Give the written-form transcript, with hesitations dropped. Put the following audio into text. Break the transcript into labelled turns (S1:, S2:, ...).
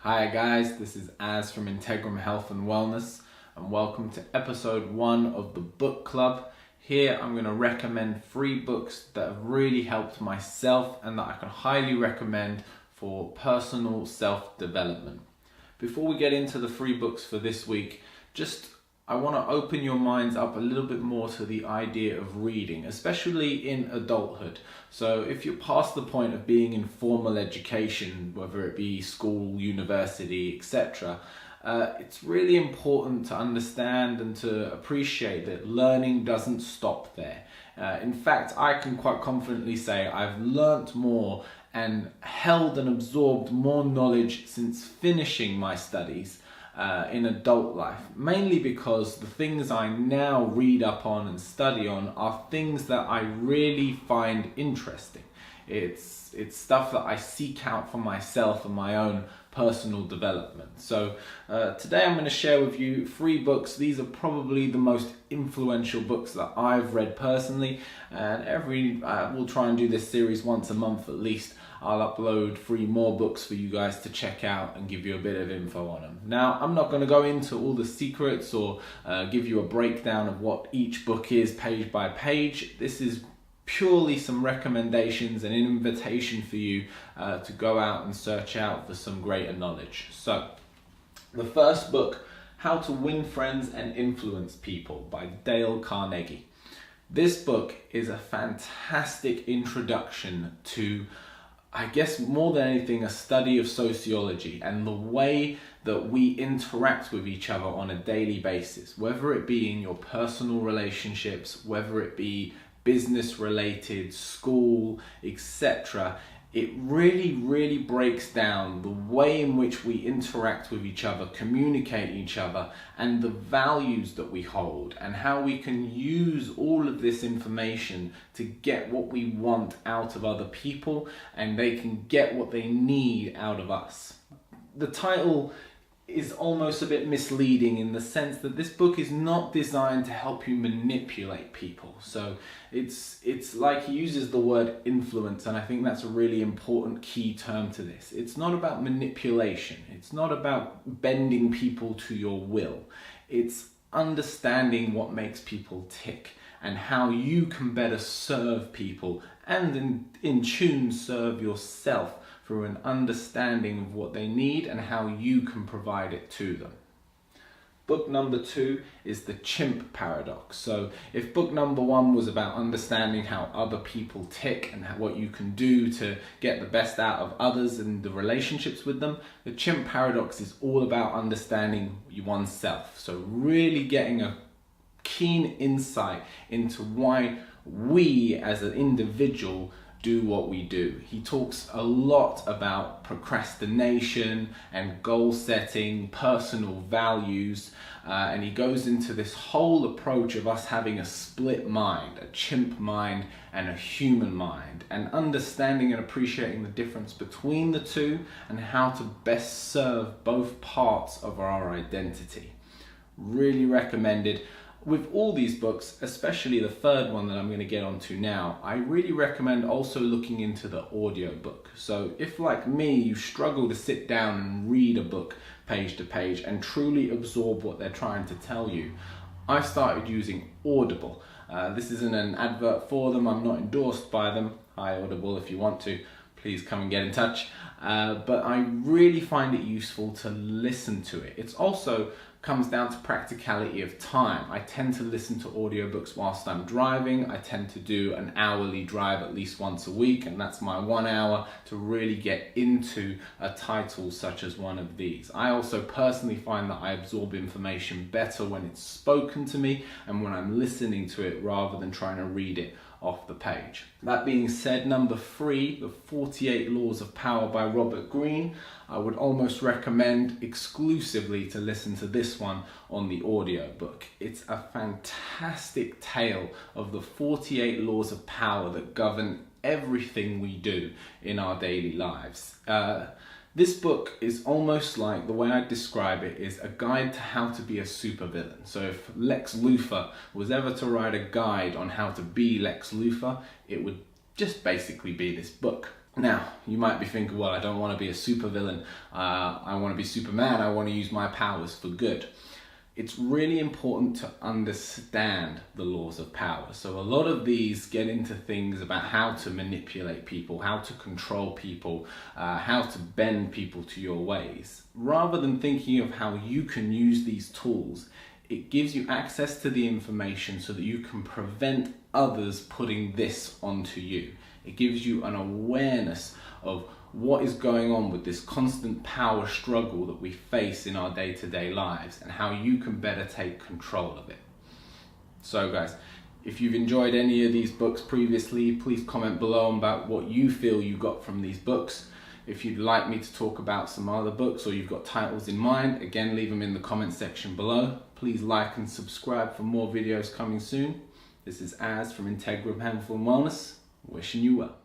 S1: Hi guys, this is Az from Integrum Health and Wellness, and welcome to episode 1 of the book club. Here I'm going to recommend 3 books that have really helped myself and that I can highly recommend for personal self-development. Before we get into the 3 books for this week, I want to open your minds up a little bit more to the idea of reading, especially in adulthood. So if you're past the point of being in formal education, whether it be school, university, etc., it's really important to understand and to appreciate that learning doesn't stop there. In fact, I can quite confidently say I've learnt more and held and absorbed more knowledge since finishing my studies in adult life, mainly because the things I now read up on and study on are things that I really find interesting. It's stuff that I seek out for myself and my own personal development. So today I'm going to share with you 3 books. These are probably the most influential books that I've read personally, and we'll try and do this series once a month at least. I'll upload 3 more books for you guys to check out and give you a bit of info on them. Now, I'm not going to go into all the secrets or give you a breakdown of what each book is page by page. This is purely some recommendations and an invitation for you to go out and search out for some greater knowledge. So, the first book, How to Win Friends and Influence People by Dale Carnegie. This book is a fantastic introduction to, I guess more than anything, a study of sociology and the way that we interact with each other on a daily basis, whether it be in your personal relationships, whether it be business related, school, etc. It really breaks down the way in which we interact with each other, communicate each other, and the values that we hold, and how we can use all of this information to get what we want out of other people, and they can get what they need out of us. The title is almost a bit misleading in the sense that this book is not designed to help you manipulate people. So it's like he uses the word influence, and I think that's a really important key term to this. It's not about manipulation. It's not about bending people to your will. It's understanding what makes people tick and how you can better serve people and in tune serve yourself through an understanding of what they need and how you can provide it to them. Book number 2 is the Chimp Paradox. So if book number 1 was about understanding how other people tick and what you can do to get the best out of others and the relationships with them, the Chimp Paradox is all about understanding oneself. So really getting a keen insight into why we as an individual do what we do. He talks a lot about procrastination and goal setting, personal values, and he goes into this whole approach of us having a split mind, a chimp mind and a human mind, and understanding and appreciating the difference between the two and how to best serve both parts of our identity. Really recommended. With all these books, especially the third one that I'm going to get onto now, I really recommend also looking into the audiobook. So if, like me, you struggle to sit down and read a book page to page and truly absorb what they're trying to tell you, I started using Audible. This isn't an advert for them, I'm not endorsed by them. Hi Audible, if you want to, please come and get in touch. But I really find it useful to listen to it. It's also comes down to practicality of time. I tend to listen to audiobooks whilst I'm driving. I tend to do an hourly drive at least once a week, and that's my 1 hour to really get into a title such as one of these. I also personally find that I absorb information better when it's spoken to me and when I'm listening to it rather than trying to read it off the page. That being said, number 3, The 48 Laws of Power by Robert Greene. I would almost recommend exclusively to listen to this one on the audiobook. It's a fantastic tale of the 48 laws of power that govern everything we do in our daily lives. This book is almost like, the way I describe it, is a guide to how to be a supervillain. So if Lex Luthor was ever to write a guide on how to be Lex Luthor, it would just basically be this book. Now, you might be thinking, well, I don't want to be a supervillain. I want to be Superman. I want to use my powers for good. It's really important to understand the laws of power. So a lot of these get into things about how to manipulate people, how to control people, how to bend people to your ways. Rather than thinking of how you can use these tools, it gives you access to the information so that you can prevent others putting this onto you. It gives you an awareness of what is going on with this constant power struggle that we face in our day-to-day lives and how you can better take control of it. So guys, if you've enjoyed any of these books previously, please comment below about what you feel you got from these books. If you'd like me to talk about some other books or you've got titles in mind, again, leave them in the comment section below. Please like and subscribe for more videos coming soon. This is Az from Integrum Health and Wellness, wishing you well.